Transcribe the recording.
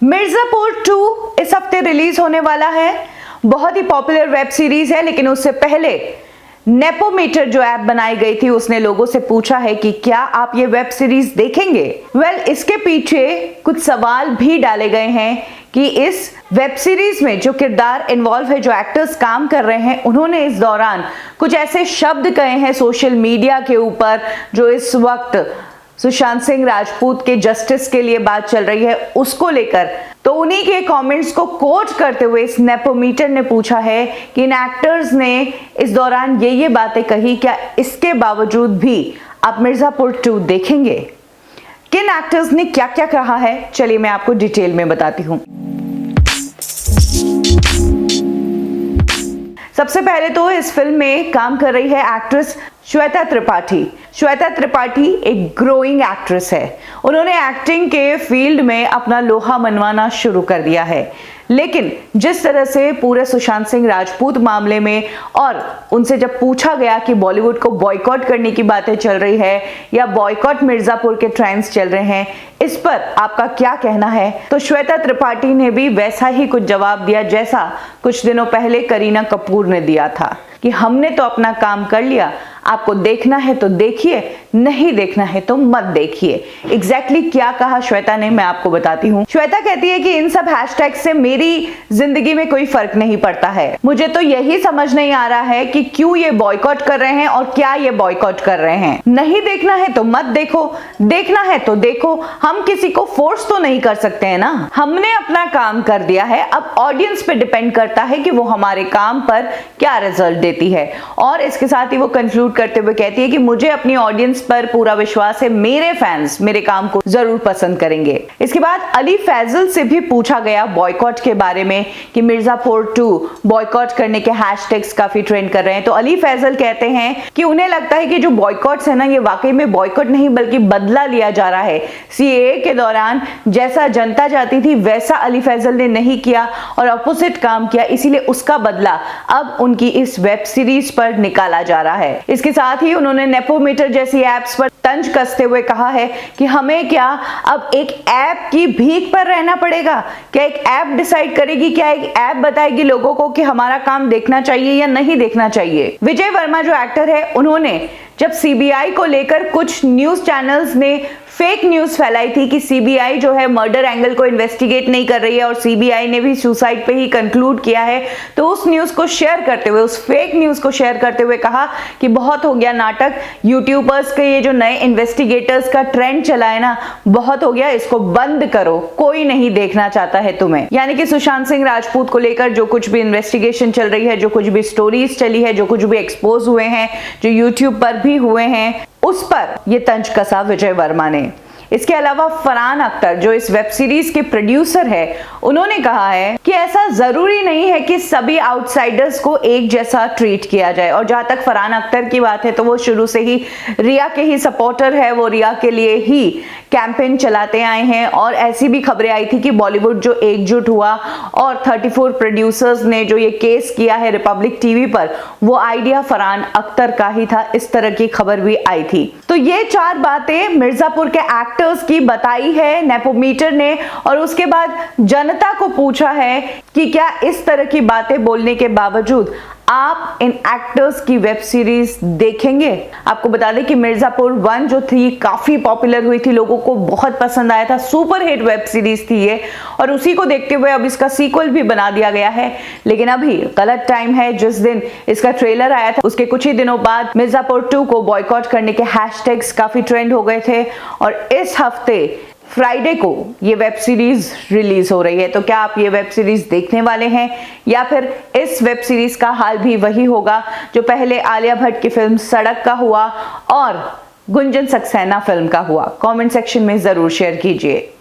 मिर्जापुर 2 इस हफ्ते रिलीज होने वाला है। बहुत ही पॉपुलर वेब सीरीज है, लेकिन उससे पहले नेपोमीटर जो ऐप बनाई गई थी उसने लोगों से पूछा है कि क्या आप ये वेब सीरीज देखेंगे। इसके पीछे कुछ सवाल भी डाले गए हैं कि इस वेब सीरीज में जो किरदार इन्वॉल्व है, जो एक्टर्स काम कर रहे हैं, उन्होंने इस दौरान कुछ ऐसे शब्द कहे हैं सोशल मीडिया के ऊपर जो इस वक्त सुशांत सिंह राजपूत के जस्टिस के लिए बात चल रही है उसको लेकर। तो उन्हीं के कमेंट्स को कोट करते हुए इस नेपोमीटर ने पूछा है कि इन एक्टर्स ने इस दौरान ये बातें कही, क्या इसके बावजूद भी आप मिर्जापुर 2 देखेंगे? किन एक्टर्स ने क्या क्या कहा है, चलिए मैं आपको डिटेल में बताती हूं। सबसे पहले तो इस फिल्म में काम कर रही है एक्ट्रेस श्वेता त्रिपाठी। श्वेता त्रिपाठी एक ग्रोइंग एक्ट्रेस है। उन्होंने एक्टिंग के फील्ड में अपना लोहा मनवाना शुरू कर दिया है, लेकिन जिस तरह से पूरे सुशांत सिंह राजपूत मामले में और उनसे जब पूछा गया कि बॉलीवुड को बॉयकॉट करने की बातें चल रही है या बॉयकॉट मिर्जापुर के ट्रेंड्स चल रहे हैं, इस पर आपका क्या कहना है, तो श्वेता त्रिपाठी ने भी वैसा ही कुछ जवाब दिया जैसा कुछ दिनों पहले करीना कपूर ने दिया था कि हमने तो अपना काम कर लिया, आपको देखना है तो देखिए, नहीं देखना है तो मत देखिए। एग्जैक्टली क्या कहा श्वेता ने, मैं आपको बताती हूँ। श्वेता कहती है कि इन सब हैशटैग से मेरी जिंदगी में कोई फर्क नहीं पड़ता है। मुझे तो यही समझ नहीं आ रहा है कि क्यों ये बॉयकॉट कर रहे हैं और क्या ये बॉयकॉट कर रहे हैं। नहीं देखना है तो मत देखो, देखना है तो देखो, हम किसी को फोर्स तो नहीं कर सकते हैं ना। हमने अपना काम कर दिया है, अब ऑडियंस पे डिपेंड करता है कि वो हमारे काम पर क्या रिजल्ट देती है। और इसके साथ ही वो कंक्लूड करते हुए कहती है कि मुझे अपनी ऑडियंस पर पूरा विश्वास है, मेरे फैंस मेरे काम को जरूर पसंद करेंगे। इसके बाद अली फैजल से भी पूछा गया बॉयकॉट के बारे में कि मिर्जापुर 2 बॉयकॉट करने के हैशटैग्स काफी ट्रेंड कर रहे हैं। तो अली फैजल कहते हैं कि उन्हें लगता है कि जो बॉयकॉट्स है ना, ये वाकई में बॉयकॉट नहीं बल्कि बदला लिया जा रहा है। सीएए के दौरान जैसा जनता चाहती थी वैसा अली फैजल ने नहीं किया और अपोजिट काम किया, इसीलिए उसका बदला अब उनकी इस वेब सीरीज पर निकाला जा रहा है। इसके साथ ही उन्होंने नेपोमीटर जैसी एप्स पर तंज कसते हुए कहा है कि हमें क्या अब एक ऐप की भीख पर रहना पड़ेगा? क्या एक ऐप डिसाइड करेगी, क्या एक ऐप बताएगी लोगों को कि हमारा काम देखना चाहिए या नहीं देखना चाहिए? विजय वर्मा जो एक्टर है, उन्होंने जब सीबीआई को लेकर कुछ न्यूज चैनल्स ने फेक न्यूज फैलाई थी कि सीबीआई जो है मर्डर एंगल को इन्वेस्टिगेट नहीं कर रही है और सीबीआई ने भी सुसाइड पे ही कंक्लूड किया है, तो उस न्यूज को शेयर करते हुए, उस फेक न्यूज को शेयर करते हुए कहा कि बहुत हो गया नाटक, यूट्यूबर्स के ये जो नए इन्वेस्टिगेटर्स का ट्रेंड चला है ना, बहुत हो गया, इसको बंद करो, कोई नहीं देखना चाहता है तुम्हें। यानी कि सुशांत सिंह राजपूत को लेकर जो कुछ भी इन्वेस्टिगेशन चल रही है, जो कुछ भी स्टोरीज चली है, जो कुछ भी एक्सपोज हुए हैं, जो यूट्यूब पर भी हुए हैं, उस पर ये तंज कसा विजय वर्मा ने। इसके अलावा फरहान अख्तर जो इस वेब सीरीज के प्रोड्यूसर है, उन्होंने कहा है कि ऐसा जरूरी नहीं है कि सभी आउटसाइडर्स को एक जैसा ट्रीट किया जाए। और जहां तक फरहान अख्तर की बात है तो वो शुरू से ही रिया के ही सपोर्टर है, वो रिया के लिए ही कैंपेन चलाते आए हैं। और ऐसी भी खबरें आई थी कि बॉलीवुड जो एकजुट हुआ और 34 प्रोड्यूसर्स ने जो ये केस किया है रिपब्लिक टीवी पर, वो आइडिया फरहान अख्तर का ही था, इस तरह की खबर भी आई थी। तो ये 4 बातें मिर्जापुर के एक्टर्स की बताई है नेपोमीटर ने, और उसके बाद जनता को पूछा है कि क्या इस तरह की बातें बोलने के बावजूद आप इन एक्टर्स की वेब सीरीज देखेंगे। आपको बता दें कि मिर्जापुर 1 जो थी काफी पॉपुलर हुई थी, लोगों को बहुत पसंद आया था, सुपर हिट वेब सीरीज थी ये, और उसी को देखते हुए अब इसका सीक्वल भी बना दिया गया है। लेकिन अभी गलत टाइम है, जिस दिन इसका ट्रेलर आया था उसके कुछ ही दिनों बाद मिर्जापुर 2 को बॉयकॉट करने के हैशटैग्स काफी ट्रेंड हो गए थे और इस हफ्ते फ्राइडे को ये वेब सीरीज रिलीज हो रही है। तो क्या आप ये वेब सीरीज देखने वाले हैं या फिर इस वेब सीरीज का हाल भी वही होगा जो पहले आलिया भट्ट की फिल्म सड़क का हुआ और गुंजन सक्सेना फिल्म का हुआ? कमेंट सेक्शन में जरूर शेयर कीजिए।